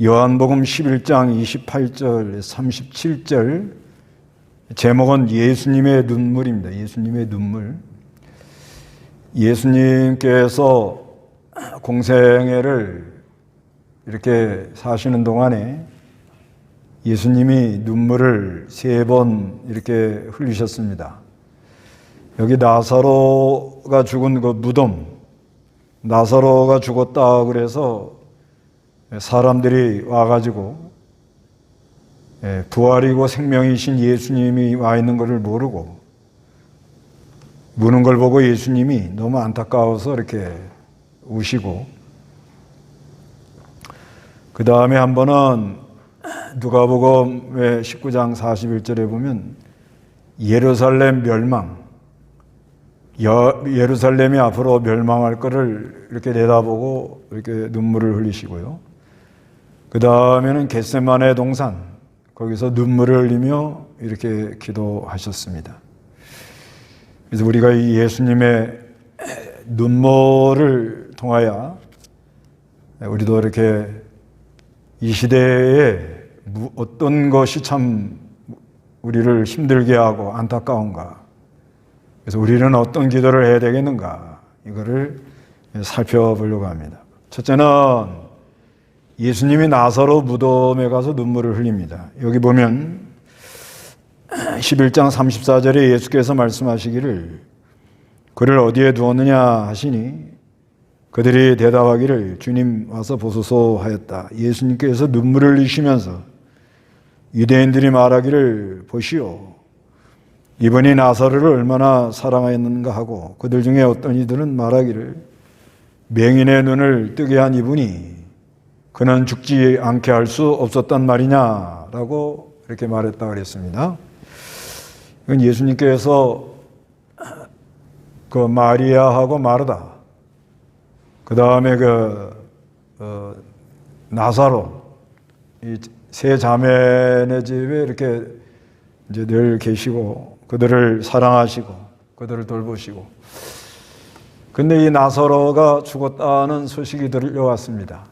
요한복음 11장 28절, 37절, 제목은 예수님의 눈물입니다. 예수님의 눈물. 예수님께서 공생애를 이렇게 사시는 동안에 예수님이 눈물을 3번 이렇게 흘리셨습니다. 여기 나사로가 죽은 그 무덤, 나사로가 죽었다 그래서 사람들이 와가지고 부활이고 생명이신 예수님이 와 있는 것을 모르고 무는 걸 보고 예수님이 너무 안타까워서 이렇게 우시고, 그 다음에 한 번은 누가복음 19장 41절에 보면 예루살렘 멸망, 예루살렘이 앞으로 멸망할 것을 이렇게 내다보고 이렇게 눈물을 흘리시고요. 그 다음에는 겟세마네 동산, 거기서 눈물을 흘리며 이렇게 기도하셨습니다. 그래서 우리가 이 예수님의 눈물을 통하여 우리도 이렇게 이 시대에 어떤 것이 참 우리를 힘들게 하고 안타까운가, 그래서 우리는 어떤 기도를 해야 되겠는가, 이거를 살펴보려고 합니다. 첫째는 예수님이 나사로 무덤에 가서 눈물을 흘립니다. 여기 보면 11장 34절에 예수께서 말씀하시기를 그를 어디에 두었느냐 하시니 그들이 대답하기를 주님 와서 보소서 하였다. 예수님께서 눈물을 흘리시면서 유대인들이 말하기를 보시오, 이분이 나사로를 얼마나 사랑하였는가 하고, 그들 중에 어떤 이들은 말하기를 맹인의 눈을 뜨게 한 이분이 그는 죽지 않게 할 수 없었단 말이냐라고 이렇게 말했다 그랬습니다. 이건 예수님께서 그 마리아하고 마르다, 그 다음에 나사로, 이 세 자매네 집에 이렇게 이제 늘 계시고 그들을 사랑하시고 그들을 돌보시고, 근데 이 나사로가 죽었다는 소식이 들려왔습니다.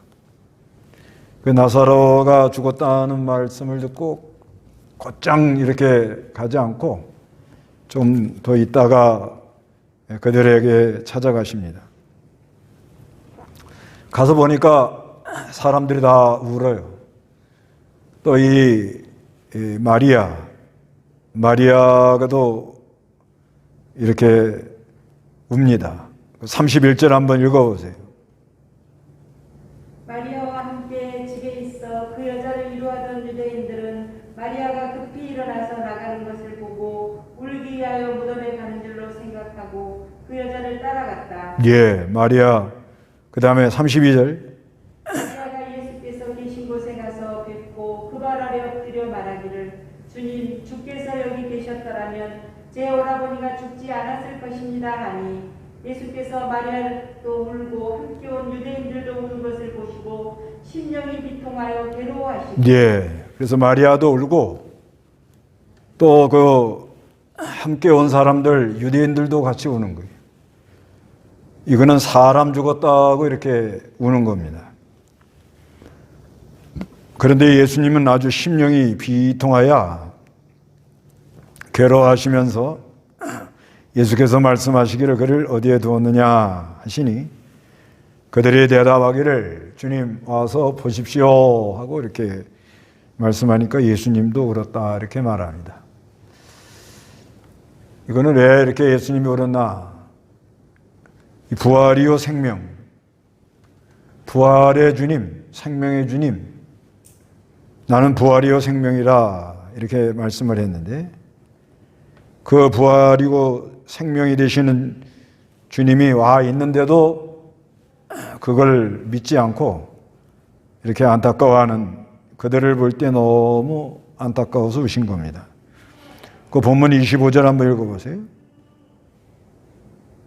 그 나사로가 죽었다는 말씀을 듣고 곧장 이렇게 가지 않고 좀 더 있다가 그들에게 찾아가십니다. 가서 보니까 사람들이 다 울어요. 또 이 마리아가도 이렇게 웁니다. 31절 한번 읽어보세요. 마리아와 함께 집에 있어 그 여자를 위로하던 유대인들은 마리아가 급히 일어나서 나가는 것을 보고 울기 위하여 무덤에 가는 줄로 생각하고 그 여자를 따라갔다. 예, 마리아. 그 다음에 32절. 마리아가 예수께서 계신 곳에 가서 뵙고 그 발 아래 엎드려 말하기를 주님, 주께서 여기 계셨더라면 제 오라버니가 죽지 않았을 것입니다 하니, 예수께서 마리아도 울고 함께 온 유대인들도 우는 것을 보시고 심령이 비통하여 괴로워하시고. 예, 그래서 마리아도 울고 또 그 함께 온 사람들 유대인들도 같이 우는 거예요. 이거는 사람 죽었다고 이렇게 우는 겁니다. 그런데 예수님은 아주 심령이 비통하여 괴로워하시면서 예수께서 말씀하시기를 그를 어디에 두었느냐 하시니 그들이 대답하기를 주님 와서 보십시오 하고 이렇게 말씀하니까 예수님도 울었다 이렇게 말합니다. 이거는 왜 이렇게 예수님이 울었나? 이 부활이요 생명, 부활의 주님, 생명의 주님, 나는 부활이요 생명이라 이렇게 말씀을 했는데, 그 부활이고 생명이 되시는 주님이 와 있는데도 그걸 믿지 않고 이렇게 안타까워하는 그들을 볼 때 너무 안타까워서 우신 겁니다. 그 본문 25절 한번 읽어보세요.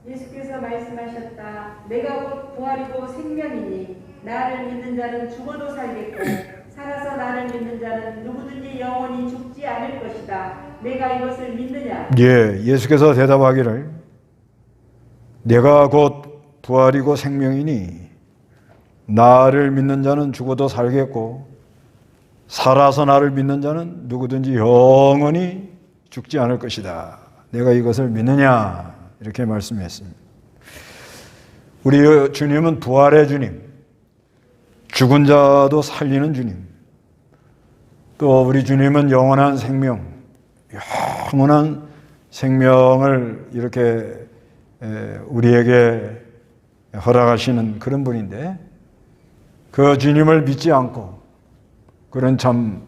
예수께서 말씀하셨다. 내가 곧 부활이고 생명이니 나를 믿는 자는 죽어도 살겠고 살아서 나를 믿는 자는 누구든지 영원히 죽지 않을 것이다. 내가 이것을 믿느냐? 예, 예수께서 대답하기를 내가 곧 부활이고 생명이니 나를 믿는 자는 죽어도 살겠고 살아서 나를 믿는 자는 누구든지 영원히 죽지 않을 것이다. 내가 이것을 믿느냐? 이렇게 말씀했습니다. 우리 주님은 부활의 주님, 죽은 자도 살리는 주님, 또 우리 주님은 영원한 생명, 영원한 생명을 이렇게 우리에게 허락하시는 그런 분인데, 그 주님을 믿지 않고 그런 참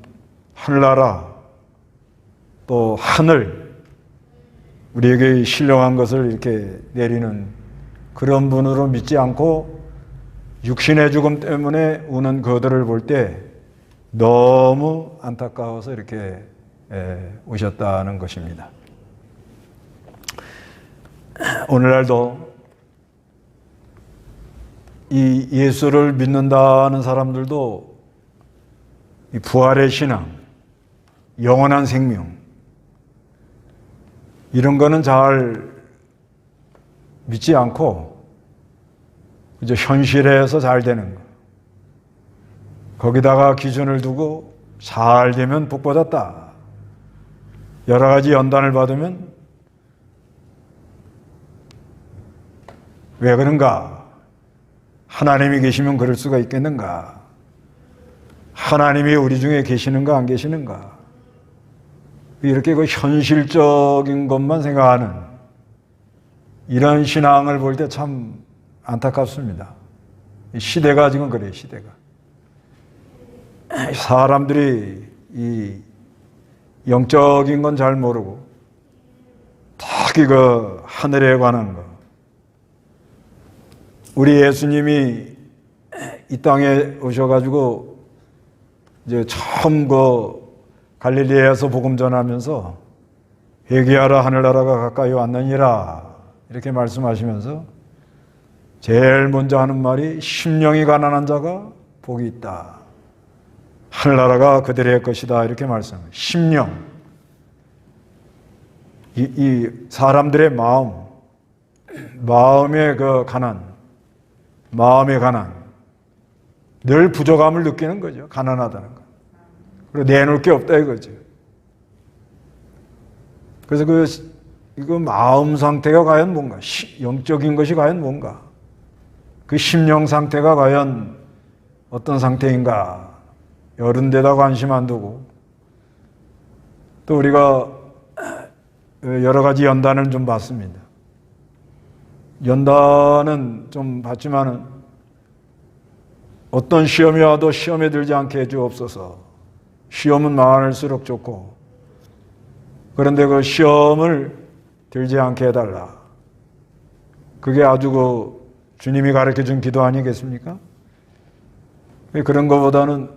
하늘나라 또 하늘, 우리에게 신령한 것을 이렇게 내리는 그런 분으로 믿지 않고 육신의 죽음 때문에 우는 그들을 볼 때 너무 안타까워서 이렇게 오셨다는 것입니다. 오늘날도 이 예수를 믿는다는 사람들도 이 부활의 신앙, 영원한 생명, 이런 거는 잘 믿지 않고 이제 현실에서 잘 되는 거, 거기다가 기준을 두고 잘 되면 복 받았다, 여러 가지 연단을 받으면 왜 그런가? 하나님이 계시면 그럴 수가 있겠는가? 하나님이 우리 중에 계시는가 안 계시는가? 이렇게 그 현실적인 것만 생각하는 이런 신앙을 볼 때 참 안타깝습니다. 이 시대가 지금 그래요, 시대가. 사람들이 이 영적인 건 잘 모르고 특히 그 하늘에 관한 거. 우리 예수님이 이 땅에 오셔가지고 이제 처음 그 갈릴리에서 복음 전하면서 회개하라 하늘나라가 가까이 왔느니라 이렇게 말씀하시면서 제일 먼저 하는 말이 심령이 가난한 자가 복이 있다. 하늘나라가 그들의 것이다. 이렇게 말씀합니다. 심령. 이 사람들의 마음의 그 가난, 마음의 가난, 늘 부족함을 느끼는 거죠. 가난하다는 거. 그리고 내놓을 게 없다 이거죠. 그래서 그 마음 상태가 과연 뭔가, 영적인 것이 과연 뭔가, 그 심령 상태가 과연 어떤 상태인가, 이런 데다 관심 안 두고, 또 우리가 여러 가지 연단을 좀 봤습니다. 연단은 좀 봤지만은 어떤 시험이 와도 시험에 들지 않게 해주옵소서. 시험은 많을수록 좋고, 그런데 그 시험을 들지 않게 해달라. 그게 아주 그 주님이 가르쳐준 기도 아니겠습니까? 그런 것보다는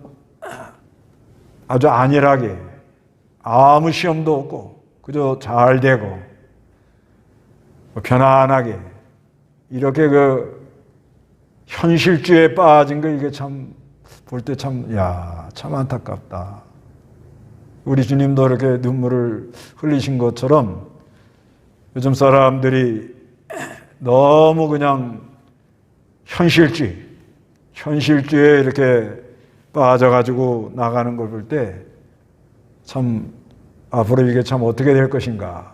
아주 안일하게 아무 시험도 없고 그저 잘 되고 편안하게 이렇게 그 현실주의에 빠진 거, 이게 참 볼 때 참 안타깝다. 우리 주님도 이렇게 눈물을 흘리신 것처럼 요즘 사람들이 너무 그냥 현실주의에 이렇게 빠져가지고 나가는 걸 볼 때 참 앞으로 이게 참 어떻게 될 것인가.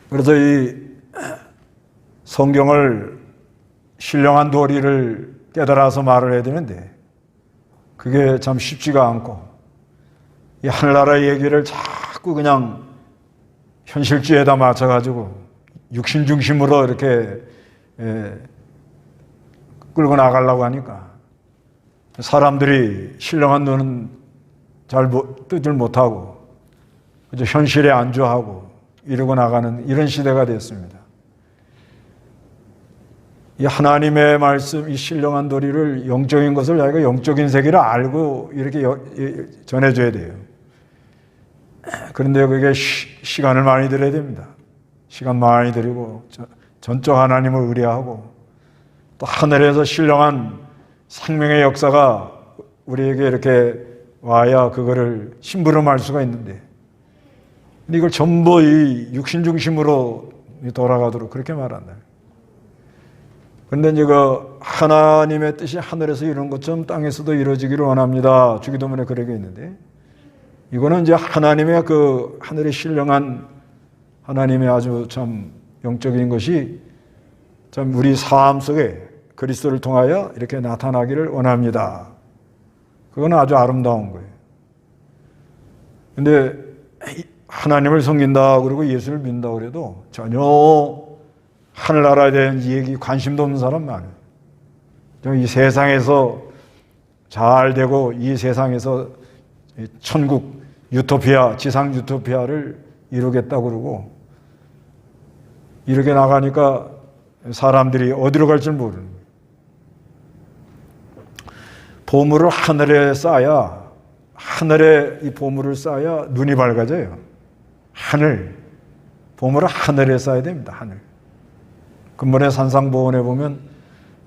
그래서 이 성경을 신령한 도리를 깨달아서 말을 해야 되는데 그게 참 쉽지가 않고, 이 하늘나라의 얘기를 자꾸 그냥 현실주의에다 맞춰가지고 육신 중심으로 이렇게 끌고 나가려고 하니까 사람들이 신령한 눈은 잘 뜨질 못하고 그저 현실에 안주하고 이러고 나가는 이런 시대가 됐습니다. 이 하나님의 말씀, 이 신령한 도리를, 영적인 것을 자기가 영적인 세계를 알고 이렇게 전해줘야 돼요. 그런데 그게 시간을 많이 들여야 됩니다. 시간 많이 들이고 전적 하나님을 의뢰하고 또 하늘에서 신령한 생명의 역사가 우리에게 이렇게 와야 그거를 심부름할 수가 있는데, 근데 이걸 전부 이 육신 중심으로 돌아가도록 그렇게 말한다. 그런데 이제 그 하나님의 뜻이 하늘에서 이루는 것처럼 땅에서도 이루어지기를 원합니다. 주기도문에 그런 게 있는데, 이거는 이제 하나님의 그 하늘에 신령한 하나님의 아주 참 영적인 것이 참 우리 삶 속에 그리스도를 통하여 이렇게 나타나기를 원합니다. 그건 아주 아름다운 거예요. 근데 하나님을 섬긴다 그러고 예수를 믿는다 그래도 전혀 하늘나라에 대한 이 얘기 관심도 없는 사람 많아요. 이 세상에서 잘 되고 이 세상에서 천국 유토피아, 지상 유토피아를 이루겠다고 그러고 이렇게 나가니까 사람들이 어디로 갈지 모르는 거예요. 보물을 하늘에 쌓아야, 하늘에 이 보물을 쌓아야 눈이 밝아져요. 하늘. 보물을 하늘에 쌓아야 됩니다. 하늘. 근본의 산상보원에 보면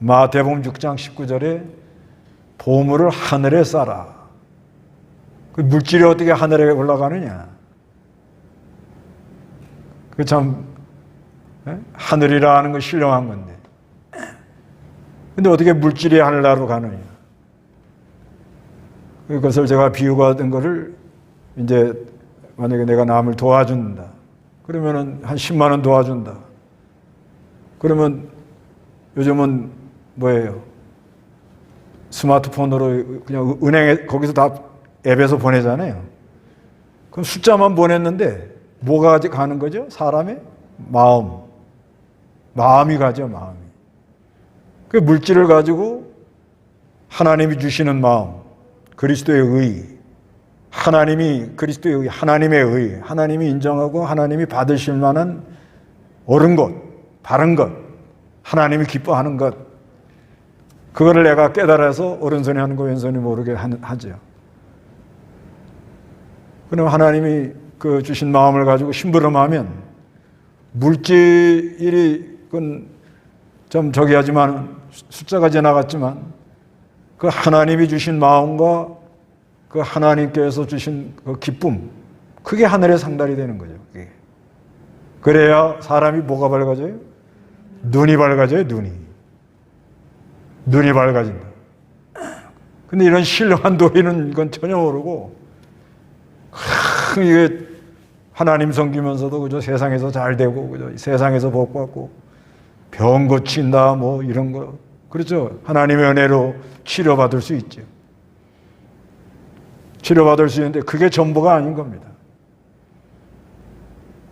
마태복음 6장 19절에 보물을 하늘에 쌓아라. 그 물질이 어떻게 하늘에 올라가느냐. 그 참 하늘이라는 건 신령한 건데. 근데 어떻게 물질이 하늘나라로 가느냐. 그것을 제가 비유가 된 거를 이제 만약에 내가 남을 도와준다. 그러면은 한 10만 원 도와준다. 그러면 요즘은 뭐예요? 스마트폰으로 그냥 은행에 거기서 다 앱에서 보내잖아요. 그럼 숫자만 보냈는데 뭐가 가는 거죠? 사람의 마음. 마음이 가죠, 마음이. 그 물질을 가지고 하나님이 주시는 마음, 그리스도의 의, 하나님이 그리스도의 의, 하나님의 의, 하나님이 인정하고 하나님이 받으실 만한 옳은 것, 바른 것, 하나님이 기뻐하는 것, 그거를 내가 깨달아서 오른손이 하는 거 왼손이 모르게 하죠. 그럼 하나님이 그 주신 마음을 가지고 심부름하면 물질이 그건 좀 저기 하지만 숫자가 지나갔지만 그 하나님이 주신 마음과 그 하나님께서 주신 그 기쁨, 그게 하늘의 상달이 되는 거죠. 그게. 그래야 사람이 뭐가 밝아져요? 눈이 밝아져요, 눈이. 눈이 밝아진다. 근데 이런 신령한 도리는 이건 전혀 모르고, 이게 하나님 섬기면서도 그저 세상에서 잘 되고, 그저 세상에서 복 받고, 병 고친다, 뭐 이런 거. 그렇죠. 하나님의 은혜로 치료받을 수 있죠. 치료받을 수 있는데 그게 전부가 아닌 겁니다.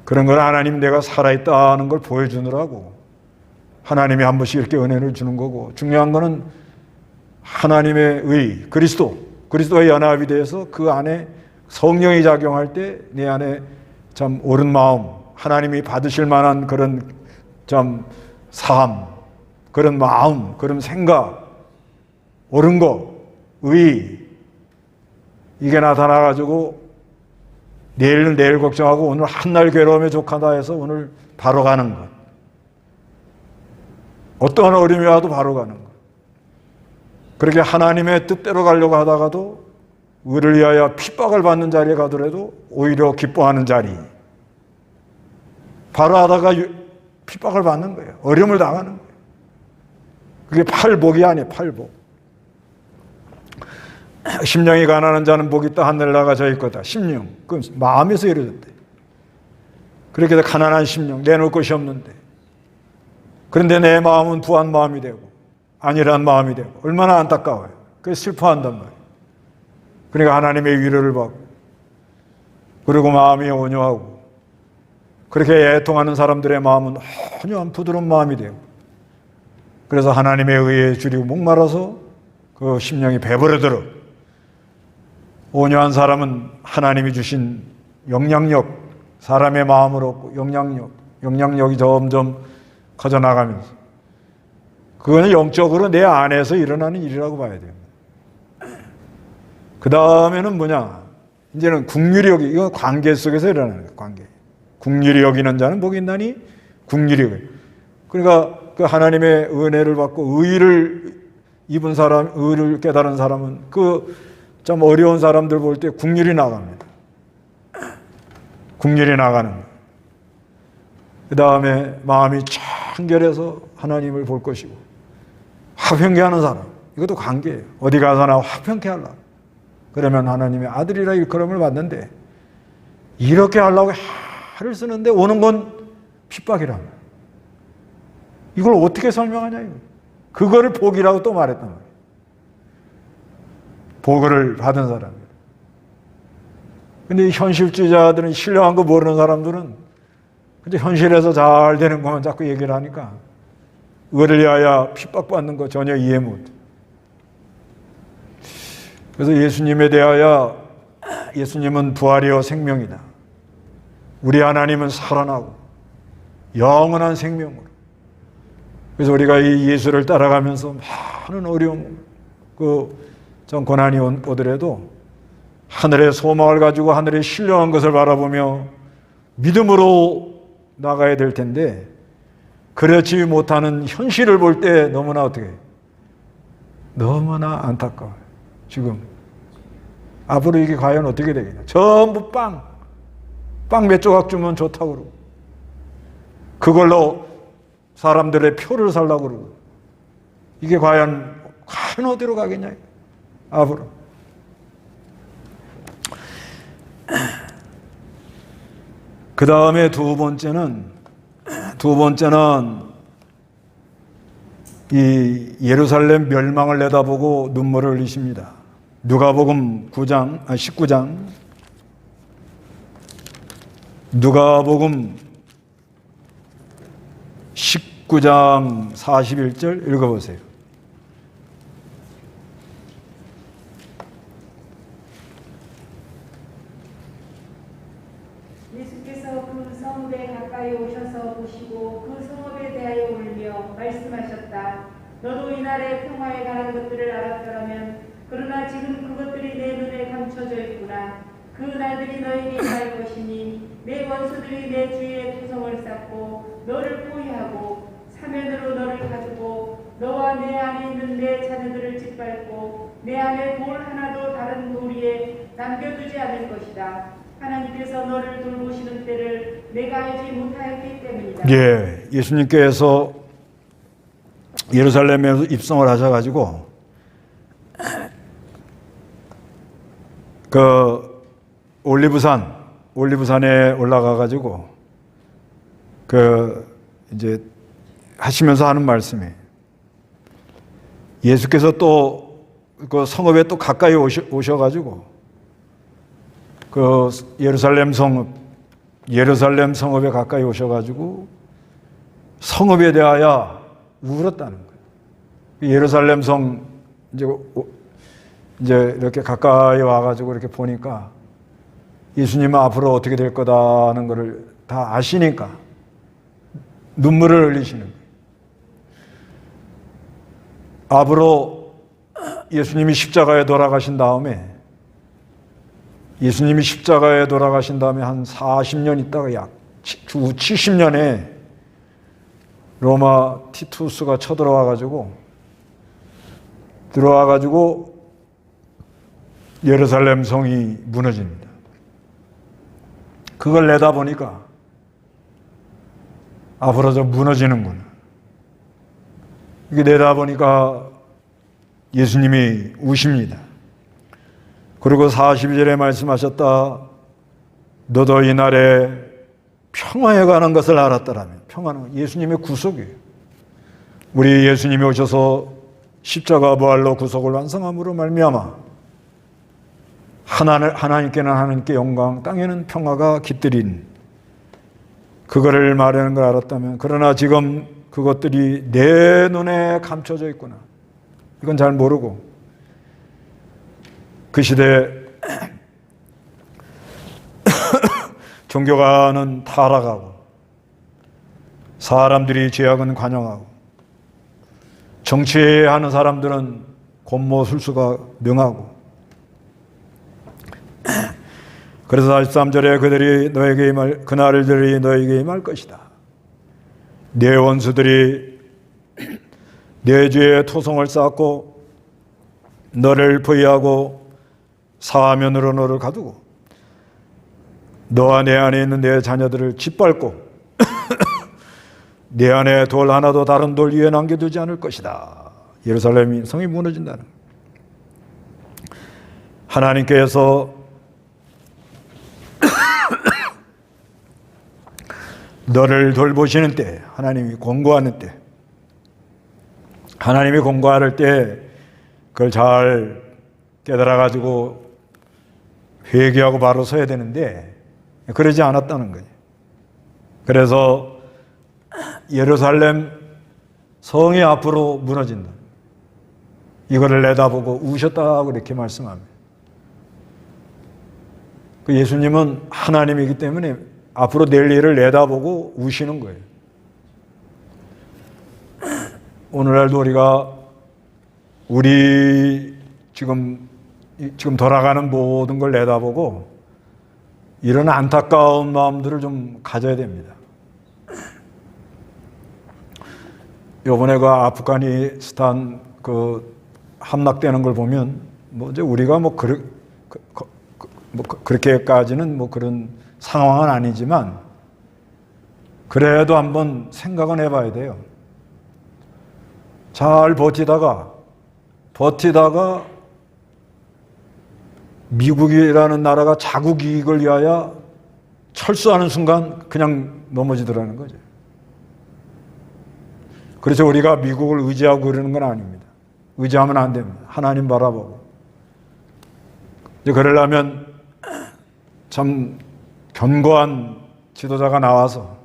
그런 건 하나님 내가 살아있다는 걸 보여주느라고 하나님이 한 번씩 이렇게 은혜를 주는 거고, 중요한 거는 하나님의 의, 그리스도의 연합이 돼서 그 안에 성령이 작용할 때 내 안에 참 옳은 마음, 하나님이 받으실 만한 그런 참 삶, 그런 마음, 그런 생각, 옳은 거, 의, 이게 나타나가지고 내일 걱정하고 오늘 한날 괴로움에 족하다 해서 오늘 바로 가는 것. 어떠한 어려움이 와도 바로 가는 것. 그렇게 하나님의 뜻대로 가려고 하다가도 의를 위하여 핍박을 받는 자리에 가더라도 오히려 기뻐하는 자리. 바로 하다가 핍박을 받는 거예요. 어려움을 당하는 거예요. 그게 팔복이 아니에요. 팔복. 심령이 가난한 자는 복이 있다. 하늘나라가 저희 거다. 심령. 그 마음에서 이루어졌대. 그렇게 해서 가난한 심령. 내놓을 것이 없는데. 그런데 내 마음은 부한 마음이 되고 안일한 마음이 되고 얼마나 안타까워요. 그래서 슬퍼한단 말이에요. 그러니까 하나님의 위로를 받고 그리고 마음이 온유하고 그렇게 애통하는 사람들의 마음은 온유한 부드러운 마음이 되고 그래서 하나님의 의에 줄이고 목말라서 그 심령이 배부르도록 온유한 사람은 하나님이 주신 영향력, 사람의 마음을 얻고 영향력이 점점 커져나가면서 그거는 영적으로 내 안에서 일어나는 일이라고 봐야 돼요. 그 다음에는 뭐냐? 이제는 국률이 여기, 이건 관계 속에서 일어나는 거예요. 관계. 국률이 여기는 자는 복이 있나니 국률이 여기. 그러니까 그 하나님의 은혜를 받고 의를 입은 사람, 의를 깨달은 사람은 그 좀 어려운 사람들 볼 때 국률이 나갑니다. 국률이 나가는 거예요. 그 다음에 마음이 청결해서 하나님을 볼 것이고 화평케 하는 사람. 이것도 관계예요. 어디 가서나 화평케 하려고. 그러면 하나님의 아들이라 일컬음을 받는데 이렇게 하려고 해를 쓰는데 오는 건 핍박이란 말이에요. 이걸 어떻게 설명하냐 이거. 그거를 복이라고 또 말했단 말이에요. 복을 받은 사람이에요. 근데 현실주의자들은 신령한 거 모르는 사람들은 근데 현실에서 잘 되는 것만 자꾸 얘기를 하니까 의를 위하여 핍박받는 거 전혀 이해 못해. 그래서 예수님에 대하여 예수님은 부활이요 생명이다. 우리 하나님은 살아나고 영원한 생명으로. 그래서 우리가 이 예수를 따라가면서 많은 어려움, 전 고난이 오더라도 하늘의 소망을 가지고 하늘의 신령한 것을 바라보며 믿음으로 나가야 될 텐데 그렇지 못하는 현실을 볼 때 너무나 어떻게 너무나 안타까워요. 지금 앞으로 이게 과연 어떻게 되겠냐. 전부 빵 몇 조각 주면 좋다고 그러고 그걸로 사람들의 표를 살라고 그러고 이게 과연 어디로 가겠냐 앞으로. 그 다음에 두 번째는 이 예루살렘 멸망을 내다보고 눈물을 흘리십니다. 누가복음 19장 누가복음 19장 41절 읽어보세요. 예수께서 그 성읍에 가까이 오셔서 보시고 그 성읍에 대하여 울며 말씀하셨다. 너도 이날의 평화에 관한 것들을 알았더라면 그러나 지금 그것들이 내 눈에 감춰져 있구나. 그 날들이 너에게 임할 것이니 내 원수들이 내 주위에 토성을 쌓고 너를 포위하고 사면으로 너를 가두고 너와 내 안에 있는 내 자녀들을 짓밟고 내 안에 돌 하나도 다른 돌 위에 남겨두지 않을 것이다. 하나님께서 너를 돌보시는 때를 내가 알지 못하였기 때문이다. 예, 예수님께서 예루살렘에서 입성을 하셔가지고 올리브산에 올라가가지고 이제 하시면서 하는 말씀이 예수께서 또 그 성읍에 또 가까이 오셔가지고 그 예루살렘 성읍에 가까이 오셔가지고 성읍에 대하여 울었다는 거예요. 예루살렘 성 이제 이렇게 가까이 와가지고 이렇게 보니까 예수님은 앞으로 어떻게 될 거다는 것을 다 아시니까 눈물을 흘리시는 거예요. 앞으로 예수님이 십자가에 돌아가신 다음에 한 40년 있다가 약 70년에 로마 티투스가 쳐들어와가지고 예루살렘 성이 무너집니다. 그걸 내다보니까 앞으로 좀 무너지는구나. 이게 내다보니까 예수님이 우십니다. 그리고 42절에 말씀하셨다. 너도 이날에 평화에 관한 것을 알았더라면. 평화는 예수님의 구속이에요. 우리 예수님이 오셔서 십자가 부활로 구속을 완성함으로 말미암아 하나님께는 하나님께 영광, 땅에는 평화가 깃들인 그거를 말하는 걸 알았다면 그러나 지금 그것들이 내 눈에 감춰져 있구나. 이건 잘 모르고 그 시대에 종교가는 타락하고 사람들이 죄악은 관영하고 정치하는 사람들은 권모술수가 능하고 그래서 43절에 그날들이 너에게 임할 것이다. 내 원수들이 내 주에 토성을 쌓고 너를 포위하고 사면으로 너를 가두고 너와 내 안에 있는 내 자녀들을 짓밟고 내 안에 돌 하나도 다른 돌 위에 남겨두지 않을 것이다. 예루살렘 성이 무너진다는 거예요. 하나님께서 너를 돌보시는 때, 하나님이 공고하는 때, 하나님이 공고할 때 그걸 잘 깨달아가지고 회개하고 바로 서야 되는데 그러지 않았다는 거예요. 그래서 예루살렘 성이 앞으로 무너진다. 이거를 내다보고 우셨다고 이렇게 말씀합니다. 그 예수님은 하나님이기 때문에 앞으로 낼 일을 내다보고 우시는 거예요. 오늘날도 우리 지금 돌아가는 모든 걸 내다보고 이런 안타까운 마음들을 좀 가져야 됩니다. 요번에 그 아프가니스탄 그 함락되는 걸 보면 뭐 이제 우리가 그렇게까지는 뭐 그런 상황은 아니지만 그래도 한번 생각은 해봐야 돼요. 잘 버티다가 미국이라는 나라가 자국 이익을 위하여 철수하는 순간 그냥 넘어지더라는 거죠. 그래서 우리가 미국을 의지하고 그러는 건 아닙니다. 의지하면 안 됩니다. 하나님 바라보고. 이제 그러려면 참 견고한 지도자가 나와서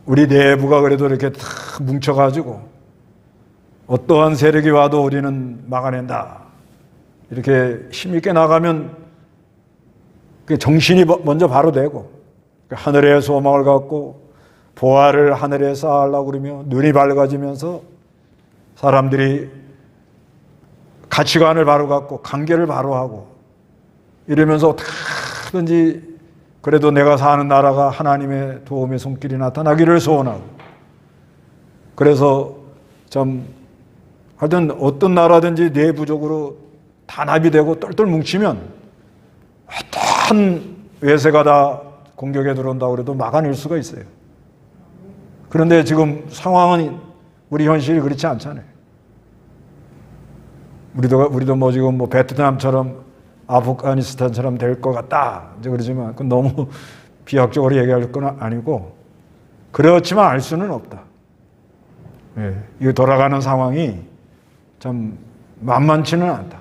우리 내부가 그래도 이렇게 다 뭉쳐가지고 어떠한 세력이 와도 우리는 막아낸다. 이렇게 힘있게 나가면 정신이 먼저 바로 되고 하늘의 소망을 갖고 보화를 하늘에 쌓으려고 그러며 눈이 밝아지면서 사람들이 가치관을 바로 갖고 관계를 바로 하고 이러면서 어떻게든지 그래도 내가 사는 나라가 하나님의 도움의 손길이 나타나기를 소원하고 그래서 참 하여튼 어떤 나라든지 내부적으로 단합이 되고 똘똘 뭉치면 어떤 외세가 다 공격에 들어온다고 해도 막아낼 수가 있어요. 그런데 지금 상황은 우리 현실이 그렇지 않잖아요. 우리도 뭐 지금 뭐 베트남처럼 아프가니스탄처럼 될 것 같다. 이제 그러지만 그건 너무 비약적으로 얘기할 건 아니고 그렇지만 알 수는 없다. 예, 이 돌아가는 상황이 참 만만치는 않다.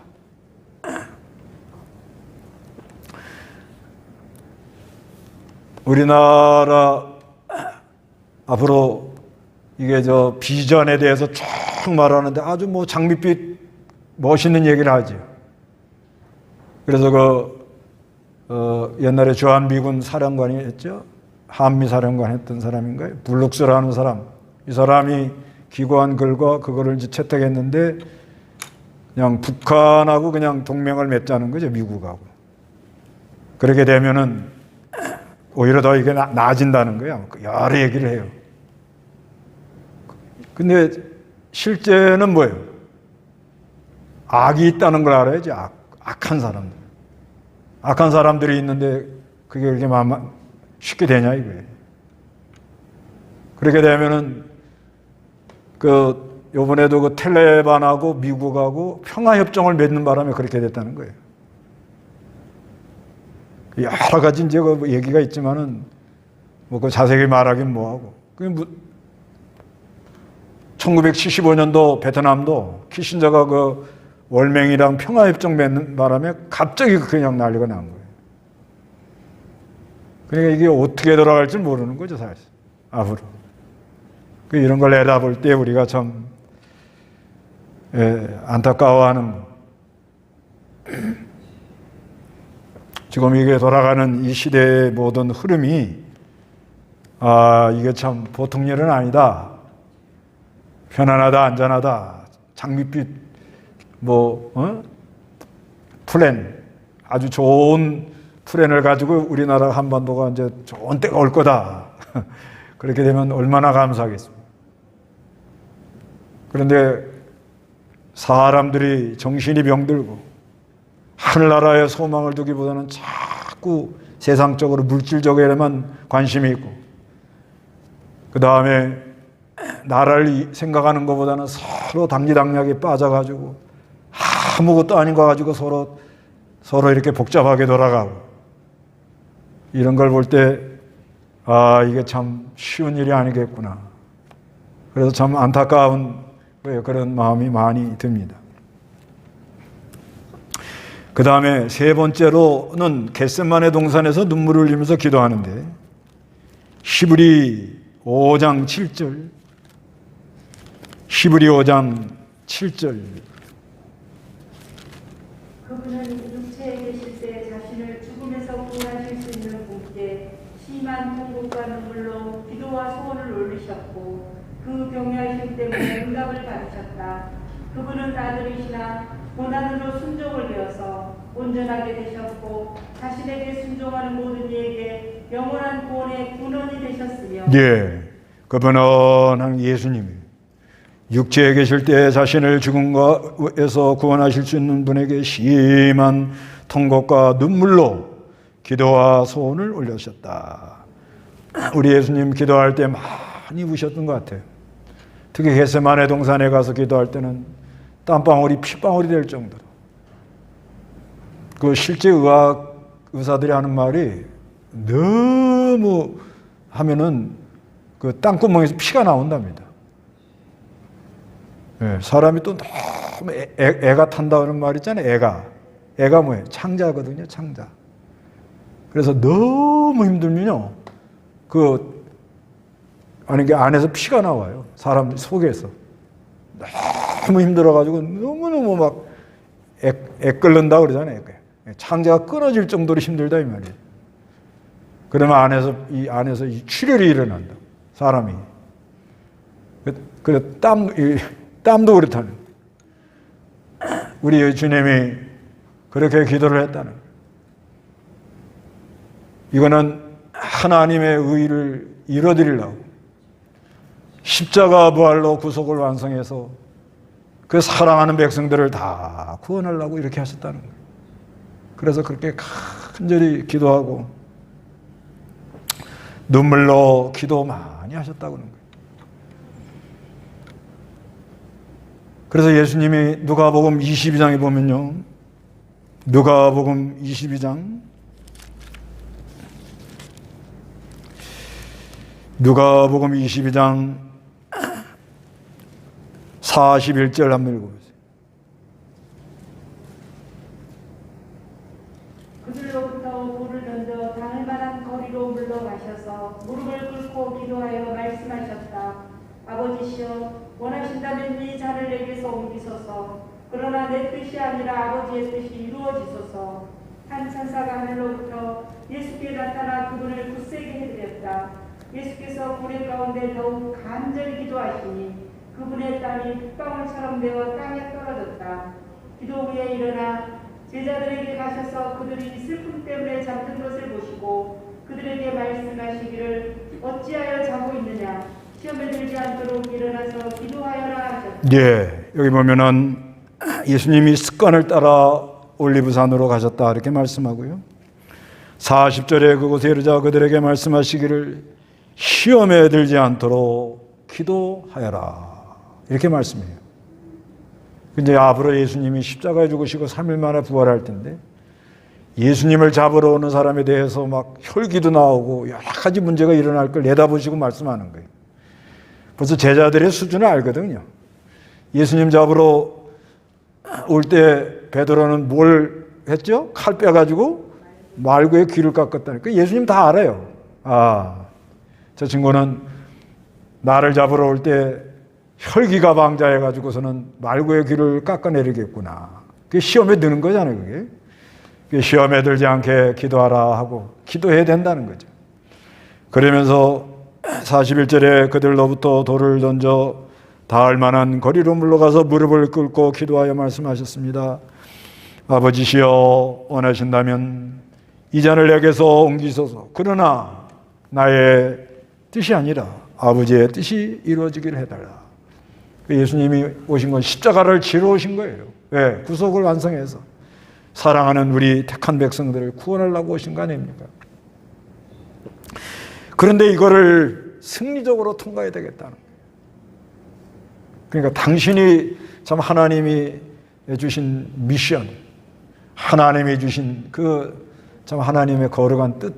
우리나라 앞으로 이게 비전에 대해서 쭉 말하는데 아주 뭐 장밋빛 멋있는 얘기를 하죠. 그래서 옛날에 주한미군 사령관이 했죠. 한미 사령관 했던 사람인가요? 블룩스라는 사람. 이 사람이 기고한 글과 그거를 이제 채택했는데 그냥 북한하고 그냥 동맹을 맺자는 거죠. 미국하고. 그렇게 되면은 오히려 더 이게 나아진다는 거예요. 여러 얘기를 해요. 근데 실제는 뭐예요? 악이 있다는 걸 알아야지. 악한 사람들. 악한 사람들이 있는데 그게 그렇게 쉽게 되냐 이거예요. 그렇게 되면은 요번에도 그 텔레반하고 미국하고 평화협정을 맺는 바람에 그렇게 됐다는 거예요. 여러 가지 이제 그 얘기가 있지만은 뭐 그 자세히 말하긴 뭐하고. 1975년도 베트남도 키신저가 그 월맹이랑 평화협정 맺는 바람에 갑자기 그냥 난리가 난 거예요. 그러니까 이게 어떻게 돌아갈지 모르는 거죠, 사실. 앞으로. 이런 걸 내다볼 때 우리가 참 안타까워하는 지금 이게 돌아가는 이 시대의 모든 흐름이 이게 참 보통 일은 아니다. 편안하다, 안전하다, 장밋빛 플랜, 아주 좋은 플랜을 가지고 우리나라 한반도가 이제 좋은 때가 올 거다. 그렇게 되면 얼마나 감사하겠습니까? 그런데 사람들이 정신이 병들고 하늘나라에 소망을 두기보다는 자꾸 세상적으로 물질적에만 관심이 있고 그 다음에 나라를 생각하는 것보다는 서로 당리당략에 빠져가지고 아무것도 아닌 거 가지고 서로 이렇게 복잡하게 돌아가고, 이런 걸 볼 때 이게 참 쉬운 일이 아니겠구나. 그래서 참 안타까운 그런 마음이 많이 듭니다. 그 다음에 세 번째로는 겟세마네 동산에서 눈물을 흘리면서 기도하는데, 히브리 5장 7절, 히브리 5장 7절. 그분은 육체에 계실 때 자신을 죽음에서 구원하실 수 있는 분께 심한 통곡과 눈물로 기도와 소원을 올리셨고 그 경외하심 때문에 응답을 받으셨다. 그분은 아들이시나 고난으로 순종을 배워서 온전하게 되셨고 자신에게 순종하는 모든 이에게 영원한 구원의 근원이 되셨으며, 예, 그분은 예수님이 육체에 계실 때 자신을 죽음에서 구원하실 수 있는 분에게 심한 통곡과 눈물로 기도와 소원을 올리셨다. 우리 예수님 기도할 때 많이 우셨던 것 같아요. 특히 겟세마네 동산에 가서 기도할 때는 땀방울이 핏방울이 될 정도로. 그 실제 의사들이 하는 말이, 너무 하면은 그 땅구멍에서 피가 나온답니다. 네, 사람이 또 너무 애가 탄다는 말 있잖아요. 애가 뭐예요? 창자거든요, 창자. 그래서 너무 힘들면요, 게 안에서 피가 나와요. 사람 속에서. 너무 힘들어가지고 너무너무 막 애 끓는다 그러잖아요. 창자가 끊어질 정도로 힘들다 이 말이에요. 그러면 안에서 이 출혈이 일어난다. 사람이. 그래 땀도 그렇다는. 우리 주님이 그렇게 기도를 했다는. 이거는 하나님의 의를 이뤄드리려고 십자가 부활로 구속을 완성해서 그 사랑하는 백성들을 다 구원하려고 이렇게 하셨다는 거예요. 그래서 그렇게 간절히 기도하고 눈물로 기도 많이 하셨다고 하는 거예요. 그래서 예수님이 누가복음 22장에 보면요, 누가복음 22장 41절 한번 읽어보세요. 그들로부터 돌을 던져 닿을 만한 거리로 물러가셔서 무릎을 꿇고 기도하여 말씀하셨다. 아버지시여, 원하신다면 이 잔을 내게서 옮기소서. 그러나 내 뜻이 아니라 아버지의 뜻이 이루어지소서. 한 천사가 하늘로부터 예수께 나타나 그분을 굳세게 해드렸다. 예수께서 불의 가운데 더욱 간절히 기도하시니 그분의 땀이 흙방울처럼 되어 땅에 떨어졌다. 기도 후에 일어나 제자들에게 가셔서 그들이 슬픔 때문에 잠든 것을 보시고 그들에게 말씀하시기를 어찌하여 자고 있느냐, 시험에 들지 않도록 일어나서 기도하여라 하셨다. 예, 여기 보면은 예수님이 습관을 따라 올리브산으로 가셨다 이렇게 말씀하고요. 40절에 그곳에 이르자 그들에게 말씀하시기를 시험에 들지 않도록 기도하여라 이렇게 말씀해요. 근데 앞으로 예수님이 십자가에 죽으시고 3일 만에 부활할 텐데 예수님을 잡으러 오는 사람에 대해서 막 혈기도 나오고 여러 가지 문제가 일어날 걸 내다보시고 말씀하는 거예요. 벌써 제자들의 수준을 알거든요. 예수님 잡으러 올 때 베드로는 뭘 했죠? 칼 빼가지고 말고의 귀를 깎았다니까. 예수님 다 알아요. 저 친구는 나를 잡으러 올 때 혈기가 방자해가지고서는 말고의 귀를 깎아내리겠구나. 그게 시험에 드는 거잖아요, 그게. 시험에 들지 않게 기도하라 하고 기도해야 된다는 거죠. 그러면서 41절에 그들로부터 돌을 던져 닿을 만한 거리로 물러가서 무릎을 꿇고 기도하여 말씀하셨습니다. 아버지시여, 원하신다면 이 잔을 내게서 옮기소서. 그러나 나의 뜻이 아니라 아버지의 뜻이 이루어지기를 해달라. 예수님이 오신 건 십자가를 지러 오신 거예요. 왜? 구속을 완성해서 사랑하는 우리 택한 백성들을 구원하려고 오신 거 아닙니까? 그런데 이거를 승리적으로 통과해야 되겠다는 거예요. 그러니까 당신이 참 하나님이 주신 미션, 하나님이 주신 그 참 하나님의 거룩한 뜻,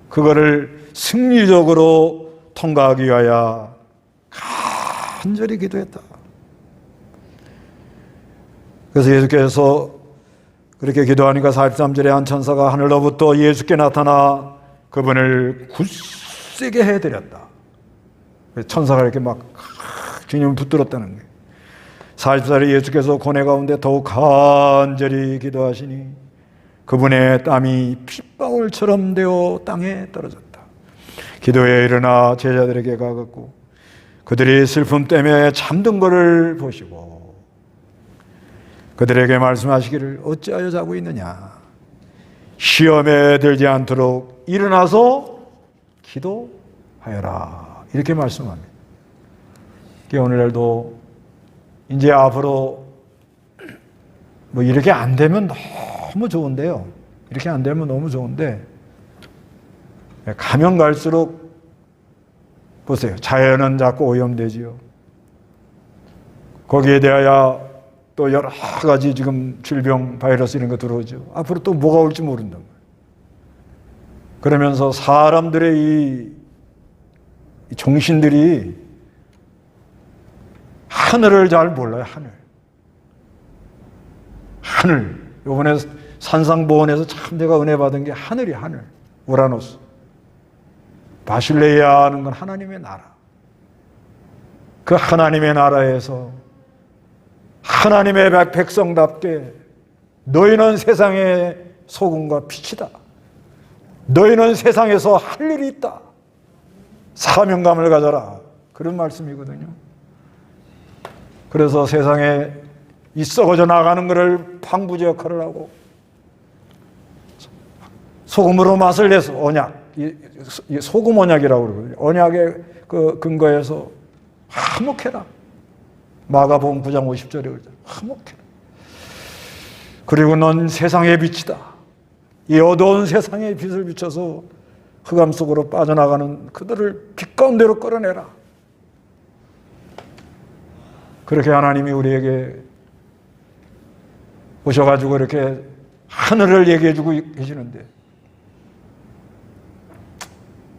그거를 승리적으로 통과하기 위하여 간절히 기도했다. 그래서 예수께서 그렇게 기도하니까 43절에 한 천사가 하늘로부터 예수께 나타나 그분을 굳세게 해드렸다. 천사가 이렇게 막 주님을 붙들었다는 거예요. 44절에 예수께서 고뇌 가운데 더욱 간절히 기도하시니 그분의 땀이 핏방울처럼 되어 땅에 떨어졌다. 기도에 일어나 제자들에게 가갖고 그들이 슬픔 때문에 잠든 것을 보시고 그들에게 말씀하시기를 어찌하여 자고 있느냐. 시험에 들지 않도록 일어나서 기도하여라. 이렇게 말씀합니다. 오늘날도 이제 앞으로 뭐 이렇게 안 되면 너무 좋은데요. 이렇게 안 되면 너무 좋은데 가면 갈수록 보세요. 자연은 자꾸 오염되지요. 거기에 대하여 또 여러 가지 지금 질병, 바이러스 이런 거 들어오죠. 앞으로 또 뭐가 올지 모른단 말이에요. 그러면서 사람들의 이 정신들이 하늘을 잘 몰라요. 하늘. 이번에 산상보원에서 참 내가 은혜 받은 게 하늘이 하늘. 우라노스. 바실레이아는 건 하나님의 나라. 그 하나님의 나라에서 하나님의 백성답게 너희는 세상의 소금과 빛이다. 너희는 세상에서 할 일이 있다. 사명감을 가져라. 그런 말씀이거든요. 그래서 세상에 이 썩어져 나가는 것을 방부제 역할을 하고 소금으로 맛을 내서 언약, 이 소금 언약이라고 그러거든요. 언약의 그 근거에서 화목해라. 마가복음 9장 50절에 그러죠. 화목해라. 그리고 넌 세상의 빛이다. 이 어두운 세상의 빛을 비춰서 흑암 속으로 빠져나가는 그들을 빛 가운데로 끌어내라. 그렇게 하나님이 우리에게 오셔가지고 이렇게 하늘을 얘기해주고 계시는데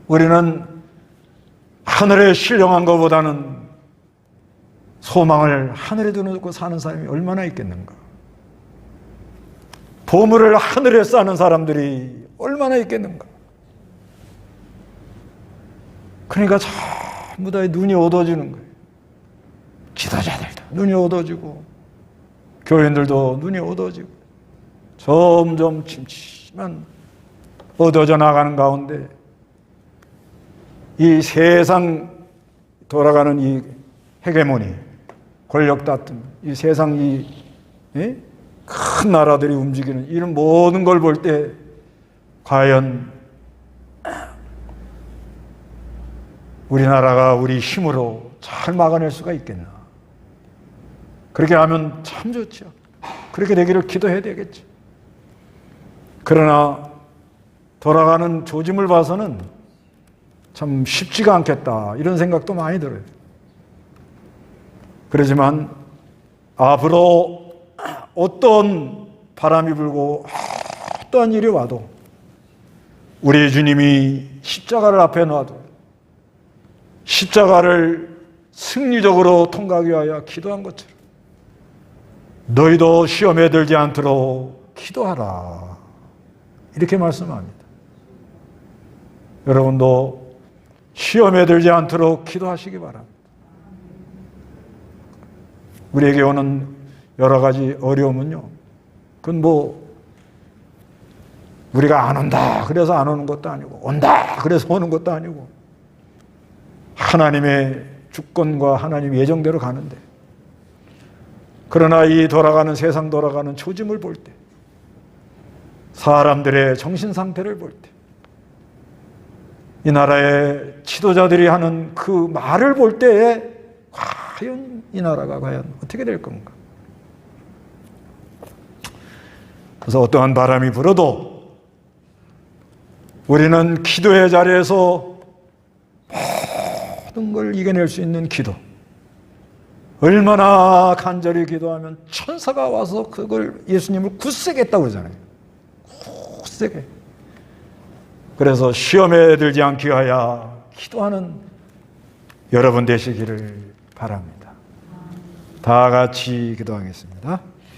우리는 하늘에 신령한 것보다는 소망을 하늘에 두고 사는 사람이 얼마나 있겠는가. 보물을 하늘에 쌓는 사람들이 얼마나 있겠는가. 그러니까 전부 다 눈이 어두워지는 거예요. 지도자들도 눈이 어두워지고 교인들도 눈이 어두워지고 점점 침침한 어두워져 나가는 가운데 이 세상 돌아가는 이 헤게모니, 권력 다툼, 이 세상 큰 나라들이 움직이는 이런 모든 걸 볼 때 과연 우리나라가 우리 힘으로 잘 막아낼 수가 있겠나. 그렇게 하면 참 좋죠. 그렇게 되기를 기도해야 되겠죠. 그러나 돌아가는 조짐을 봐서는 참 쉽지가 않겠다 이런 생각도 많이 들어요. 그렇지만 앞으로 어떤 바람이 불고 어떠한 일이 와도 우리 주님이 십자가를 앞에 놔도 십자가를 승리적으로 통과하기 위하여 기도한 것처럼 너희도 시험에 들지 않도록 기도하라. 이렇게 말씀합니다. 여러분도 시험에 들지 않도록 기도하시기 바랍니다. 우리에게 오는 여러 가지 어려움은요, 그건 우리가 안 온다 그래서 안 오는 것도 아니고 온다 그래서 오는 것도 아니고 하나님의 주권과 하나님의 예정대로 가는데, 그러나 이 돌아가는 세상 돌아가는 초짐을 볼 때, 사람들의 정신 상태를 볼 때, 이 나라의 지도자들이 하는 그 말을 볼 때에 과연 이 나라가 과연 어떻게 될 건가. 그래서 어떠한 바람이 불어도 우리는 기도의 자리에서 모든 걸 이겨낼 수 있는 기도, 얼마나 간절히 기도하면 천사가 와서 그걸 예수님을 굳세게 했다고 그러잖아요. 굳세게. 그래서 시험에 들지 않게 하여 기도하는 여러분 되시기를 바랍니다. 다 같이 기도하겠습니다.